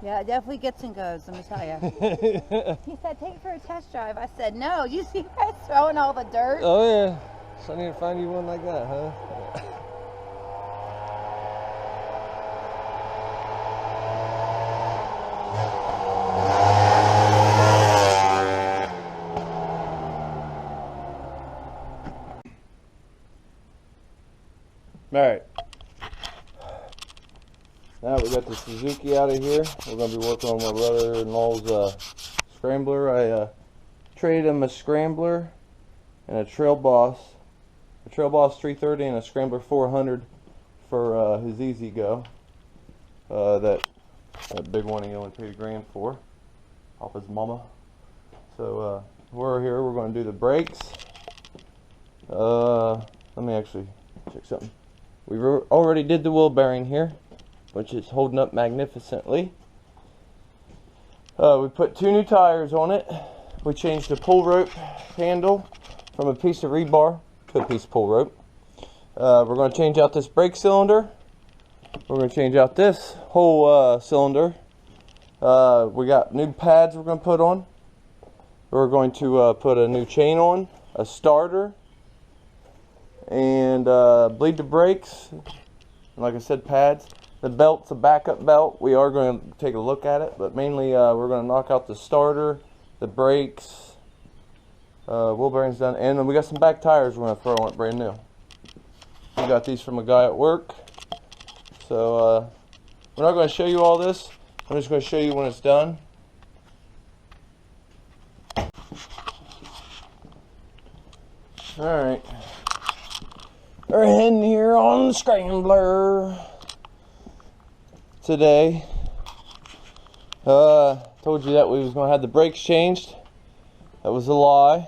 Yeah, it definitely gets and goes, let me tell you. He said, take it for a test drive. I said, no. You see guys throwing all the dirt? Oh, yeah. So I need to find you one like that, huh? Alright. Now we got the Suzuki out of here. We're going to be working on my brother-in-law's Scrambler. I traded him a Scrambler and a Trail Boss 330 and a Scrambler 400 for his Easy Go. That big one he only paid $1,000 for off his mama. So we're here. We're going to do the brakes. Let me actually check something. We already did the wheel bearing here, which is holding up magnificently. We put 2 new tires on it. We changed the pull rope handle from a piece of rebar to a piece of pull rope. We're going to change out this brake cylinder. We're going to change out this whole cylinder. We got new pads we're going to put on. We're going to put a new chain on, a starter, and bleed the brakes. And like I said, pads. The belt's a backup belt. We are going to take a look at it, but mainly we're going to knock out the starter, the brakes, wheel bearings done, and then we got some back tires we're going to throw on it brand new. We got these from a guy at work. So we're not going to show you all this. I'm just going to show you when it's done. Alright. We're heading here on the Scrambler today. Told you that we was going to have the brakes changed. That was a lie.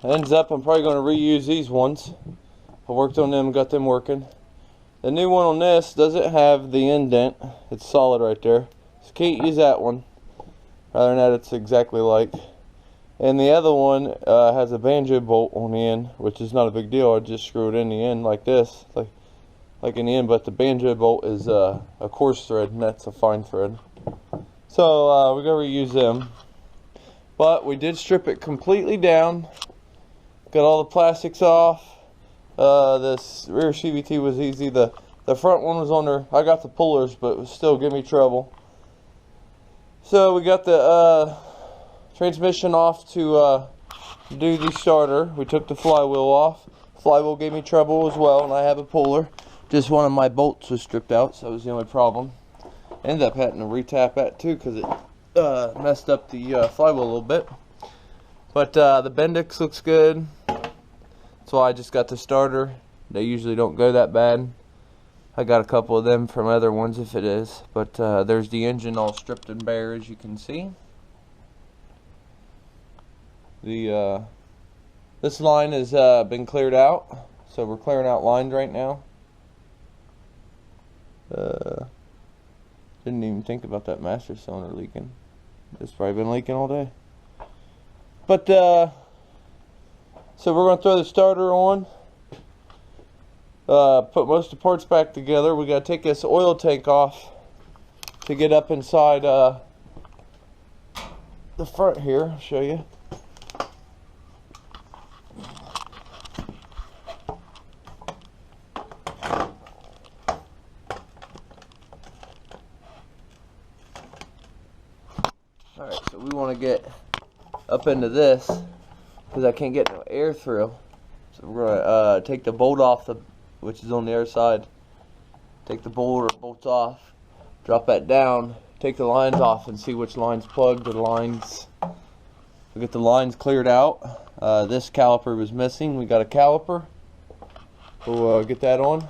Ends up I'm probably going to reuse these ones. I worked on them, got them working. The new one on this doesn't have the indent. It's solid right there. So can't use that one. Other than that, it's exactly like. And the other one has a banjo bolt on the end, which is not a big deal. I just screw it in the end like this, like in the end. But the banjo bolt is a coarse thread, and that's a fine thread. So we're gonna reuse them. But we did strip it completely down. Got all the plastics off. This rear CVT was easy. The front one was on there. I got the pullers, but it was still giving me trouble. So we got the transmission off to do the starter. We took the flywheel off. Flywheel gave me trouble as well, and I have a puller. Just one of my bolts was stripped out, so that was the only problem. Ended up having to retap that too because it messed up the flywheel a little bit. But the Bendix looks good. That's why I just got the starter. They usually don't go that bad. I got a couple of them from other ones if it is. But there's the engine all stripped and bare, as you can see. This line has been cleared out, so we're clearing out lines right now. Didn't even think about that master cylinder leaking. It's probably been leaking all day. But so we're going to throw the starter on, put most of the parts back together. We got to take this oil tank off to get up inside the front here. I'll show you. Alright, so we want to get up into this because I can't get no air through. So we're going to take the bolt off, which is on the other side. Take the bolts off, drop that down, take the lines off and see which line's plugged. The lines, we get the lines cleared out. This caliper was missing. We got a caliper. We'll get that on.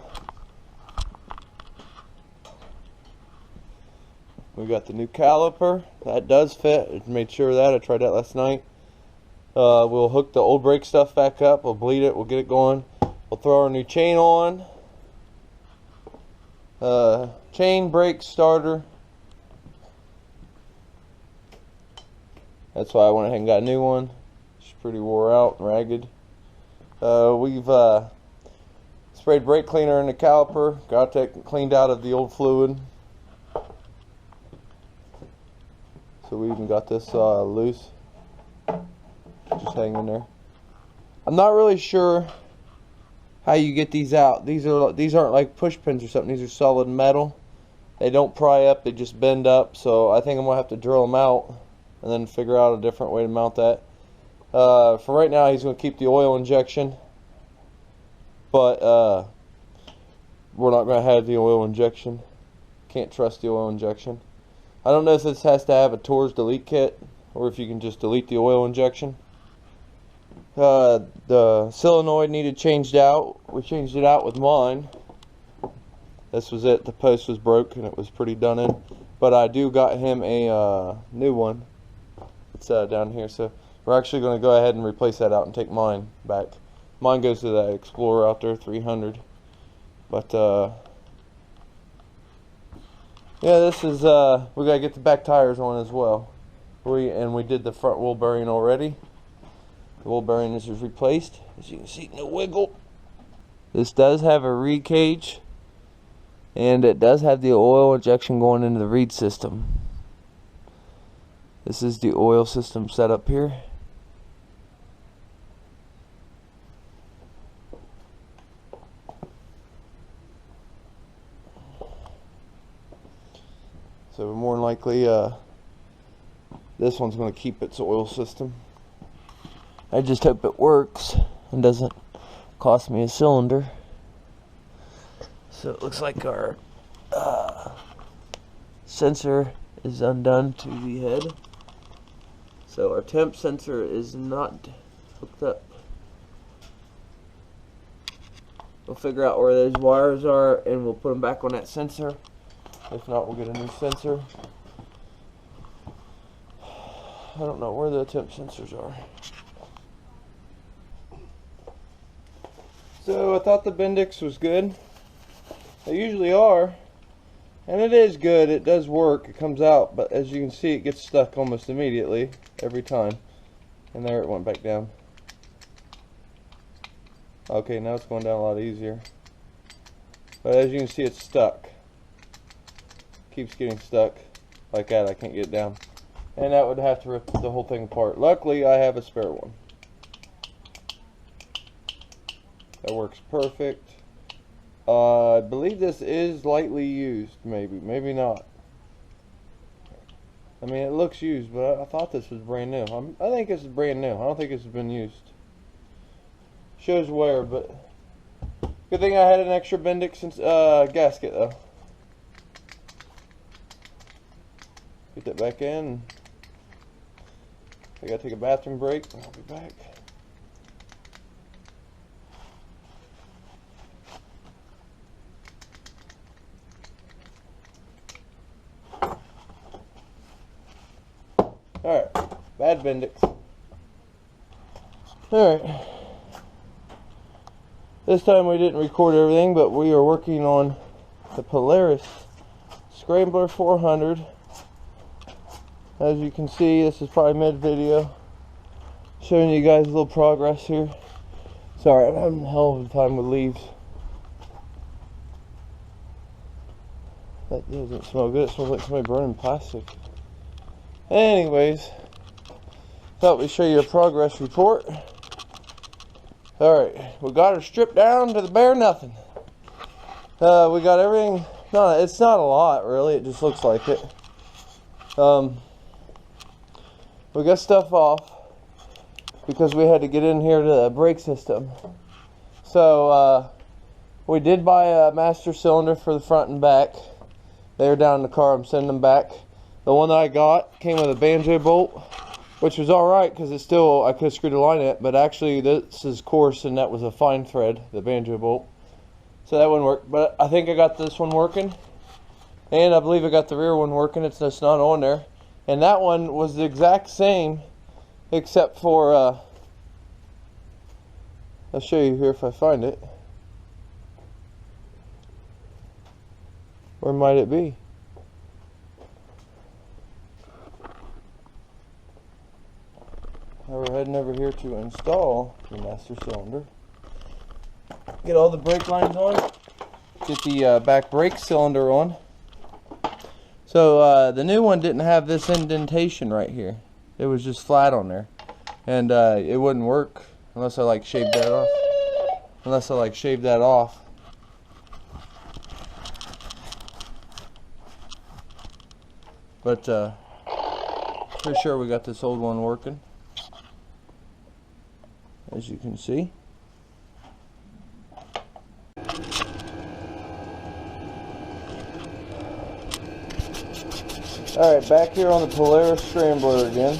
We got the new caliper. That does fit. I made sure of that. I tried that last night. We'll hook the old brake stuff back up. We'll bleed it. We'll get it going. We'll throw our new chain on. Chain, brake, starter. That's why I went ahead and got a new one. It's pretty wore out and ragged. We've sprayed brake cleaner in the caliper. Got that cleaned out of the old fluid. So we even got this loose, just hanging there. I'm not really sure how you get these out. These aren't like push pins or something. These are solid metal. They don't pry up, they just bend up. So I think I'm gonna have to drill them out and then figure out a different way to mount that. For right now, he's gonna keep the oil injection, but we're not gonna have the oil injection. Can't trust the oil injection. I don't know if this has to have a Torx delete kit or if you can just delete the oil injection. The solenoid needed changed out. We changed it out with mine. This was it. The post was broke and it was pretty done in. But I do got him a new one. It's down here. So we're actually going to go ahead and replace that out and take mine back. Mine goes to that Explorer out there, 300. But yeah, this is we got to get the back tires on as well. We did the front wheel bearing already. The wheel bearing is replaced. As you can see, no wiggle. This does have a reed cage, and it does have the oil injection going into the reed system. This is the oil system set up here. So more than likely this one's going to keep its oil system. I just hope it works and doesn't cost me a cylinder. So it looks like our sensor is undone to the head. So our temp sensor is not hooked up. We'll figure out where those wires are and we'll put them back on that sensor. If not, we'll get a new sensor. I don't know where the temp sensors are. So I thought the Bendix was good. They usually are. And it is good. It does work. It comes out. But as you can see, it gets stuck almost immediately. Every time. And there it went back down. Okay, now it's going down a lot easier. But as you can see, it's stuck. Keeps getting stuck. Like that. I can't get it down. And that would have to rip the whole thing apart. Luckily, I have a spare one. That works perfect. I believe this is lightly used, maybe not. I mean, it looks used, but I thought this was brand new. I think this is brand new. I don't think this has been used. Shows wear, but good thing I had an extra Bendix gasket though. Get that back in. I gotta take a bathroom break. I'll be back. Alright, bad Bendix. Alright. This time we didn't record everything, but we are working on the Polaris Scrambler 400. As you can see, this is probably mid-video. Showing you guys a little progress here. Sorry, I'm having a hell of a time with leaves. That doesn't smell good. It smells like somebody burning plastic. Anyways, thought we'd show you a progress report. Alright, we got her stripped down to the bare nothing. We got everything. No, it's not a lot really, it just looks like it. We got stuff off because we had to get in here to the brake system. So we did buy a master cylinder for the front and back. They're down in the car, I'm sending them back. The one that I got came with a banjo bolt, which was alright because it's still, I could have screwed a line in it, but actually this is coarse and that was a fine thread, the banjo bolt. So that wouldn't work, but I think I got this one working. And I believe I got the rear one working, it's just not on there. And that one was the exact same, except for, I'll show you here if I find it. Where might it be? Now we're heading over here to install the master cylinder. Get all the brake lines on. Get the back brake cylinder on. So the new one didn't have this indentation right here. It was just flat on there, and it wouldn't work unless I like shaved that off. But pretty sure we got this old one working, as you can see. Alright, back here on the Polaris Scrambler again.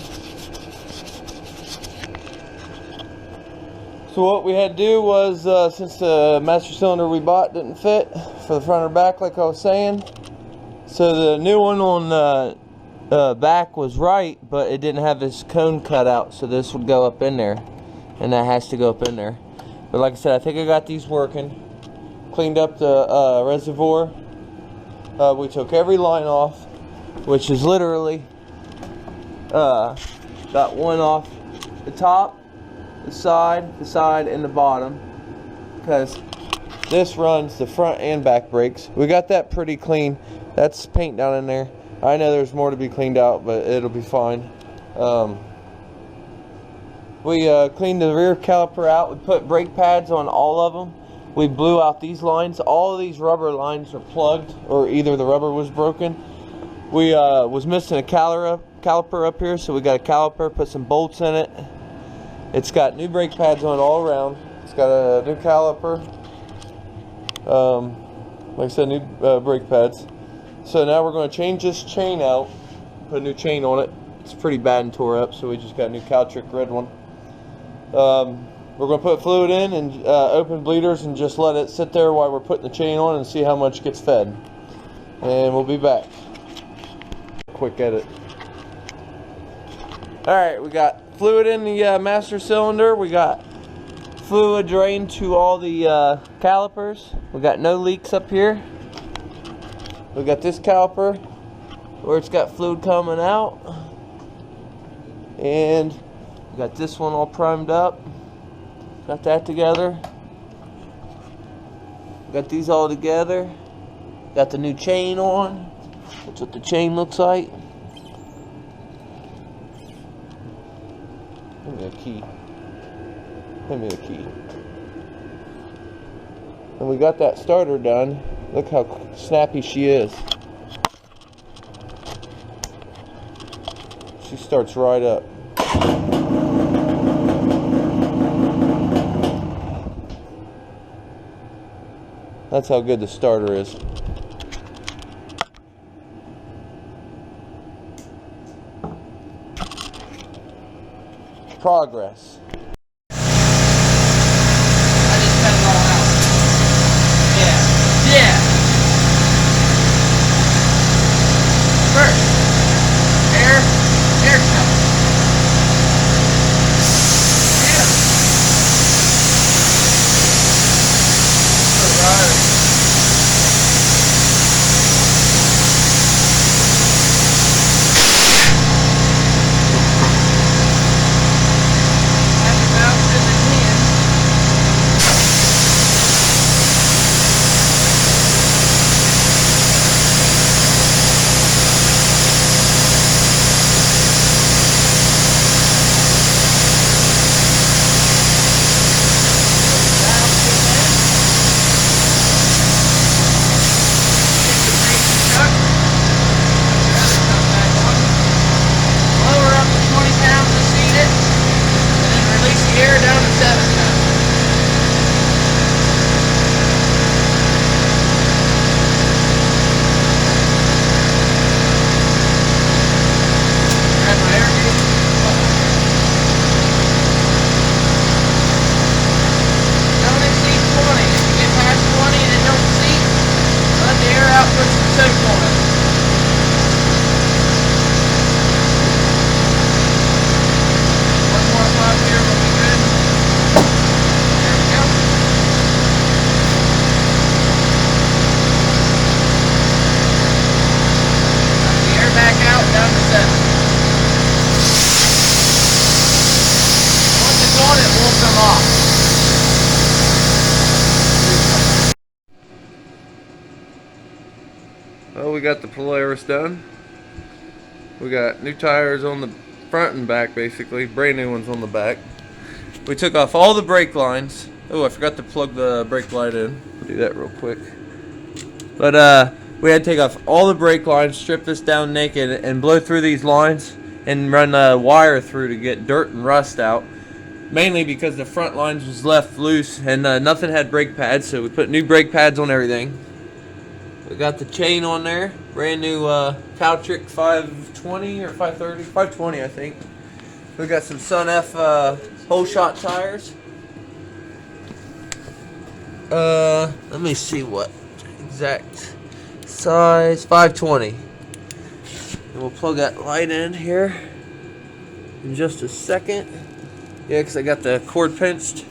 So what we had to do was, since the master cylinder we bought didn't fit for the front or back like I was saying, so the new one on the back was right, but it didn't have this cone cut out, so this would go up in there, and that has to go up in there. But like I said, I think I got these working. Cleaned up the reservoir. We took every line off, which is literally got one off the top, the side, and the bottom, because this runs the front and back brakes. We got that pretty clean. That's paint down in there. I know there's more to be cleaned out, but it'll be fine. We cleaned the rear caliper out. We put brake pads on all of them. We blew out these lines. All of these rubber lines are plugged, or either the rubber was broken. We was missing a caliper up here, so we got a caliper, put some bolts in it. It's got new brake pads on it all around. It's got a new caliper. Like I said, new brake pads. So now we're going to change this chain out, put a new chain on it. It's pretty bad and tore up, so we just got a new Caltrick red one. We're going to put fluid in and open bleeders and just let it sit there while we're putting the chain on and see how much gets fed. And we'll be back. Quick edit. Alright, we got fluid in the master cylinder. We got fluid drained to all the calipers. We got no leaks up here. We got this caliper where it's got fluid coming out. And we got this one all primed up. Got that together. Got these all together. Got the new chain on. That's what the chain looks like. Give me a key. Give me a key. And we got that starter done. Look how snappy she is. She starts right up. That's how good the starter is. Progress. I just cut it all out. Yeah. First, air cut. Yeah. Alright. Well, we got the Polaris done. We got new tires on the front and back, basically. Brand new ones on the back. We took off all the brake lines. Oh, I forgot to plug the brake light in. I'll do that real quick. But we had to take off all the brake lines, strip this down naked, and blow through these lines and run a wire through to get dirt and rust out. Mainly because the front lines was left loose and nothing had brake pads, so we put new brake pads on everything. We got the chain on there, brand new Caltrick 520 or 530, 520 I think. We got some Sun F whole shot tires. Let me see what exact size, 520. And we'll plug that light in here in just a second. Yeah, because I got the cord pinched.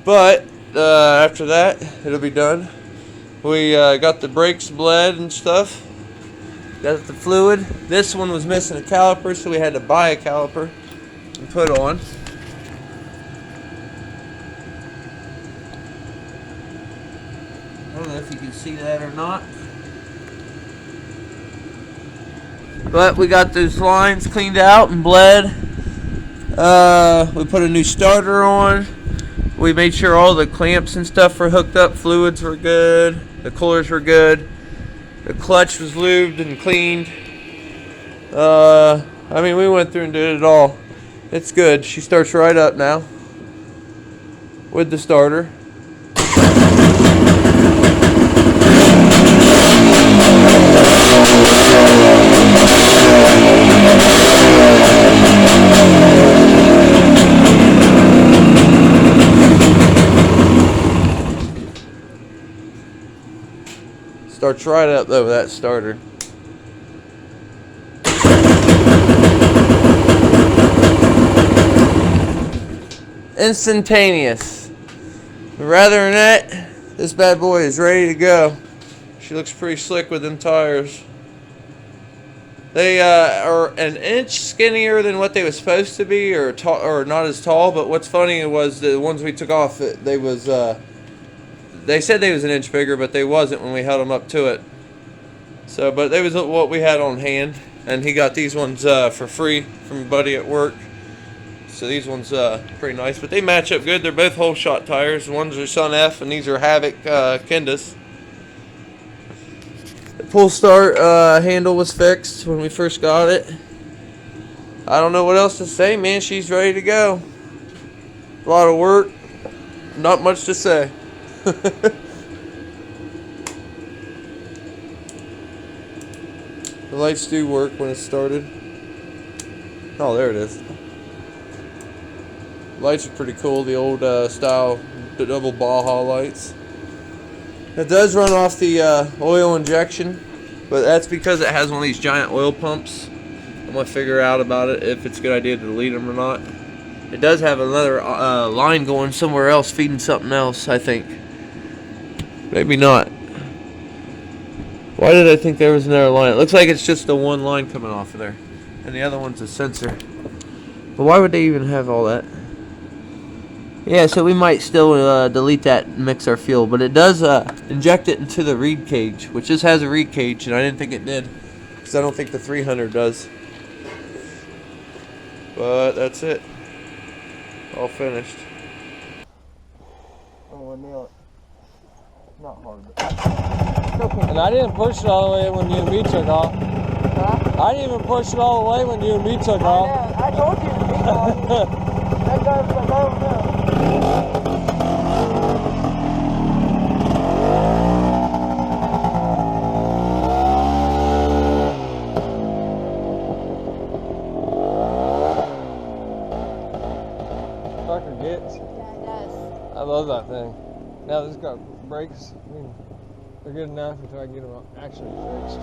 But after that, it'll be done. We got the brakes bled and stuff. Got the fluid. This one was missing a caliper, so we had to buy a caliper and put on. I don't know if you can see that or not. But we got those lines cleaned out and bled. We put a new starter on. We made sure all the clamps and stuff were hooked up. Fluids were good. The coolers were good. The clutch was lubed and cleaned. I mean, we went through and did it all. It's good. She starts right up now with the starter. Starts right up though with that starter. Instantaneous. But rather than that, this bad boy is ready to go. She looks pretty slick with them tires. They are an inch skinnier than what they were supposed to be, or not as tall. But what's funny was the ones we took off, they said they was an inch bigger, but they wasn't when we held them up to it. So, but they was what we had on hand, and he got these ones for free from a buddy at work. So these ones pretty nice, but they match up good. They're both whole shot tires. Ones are Sun F, and these are Havoc Kendis. The pull start handle was fixed when we first got it. I don't know what else to say, man. She's ready to go. A lot of work, not much to say. The lights do work when it's started. Oh, there it is. Lights are pretty cool, the old style double Baja lights. It does run off the oil injection, but that's because it has one of these giant oil pumps. I'm going to figure out about it if it's a good idea to delete them or not. It does have another line going somewhere else, feeding something else, I think. Maybe not. Why did I think there was another line? It looks like it's just the one line coming off of there. And the other one's a sensor. But why would they even have all that? Yeah, so we might still delete that and mix our fuel. But it does inject it into the reed cage, which just has a reed cage, and I didn't think it did. Because I don't think the 300 does. But that's it. All finished. Oh, I nailed it. Not hard, but and I didn't push it all the way when you and me took off. Huh? I didn't even push it all the way when you and me took off. I told you to be on. That guy's like, I don't know. Fucker gets. Yeah, it does. I love that thing. Now this got brakes. I mean, they're good enough until I get them actually fixed.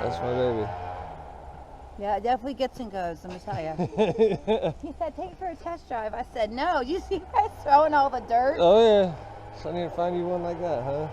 That's my baby. Yeah, it definitely gets and goes, let me tell you. He said, take it for a test drive. I said, no, you see guys throwing all the dirt? Oh yeah. So I need to find you one like that, huh?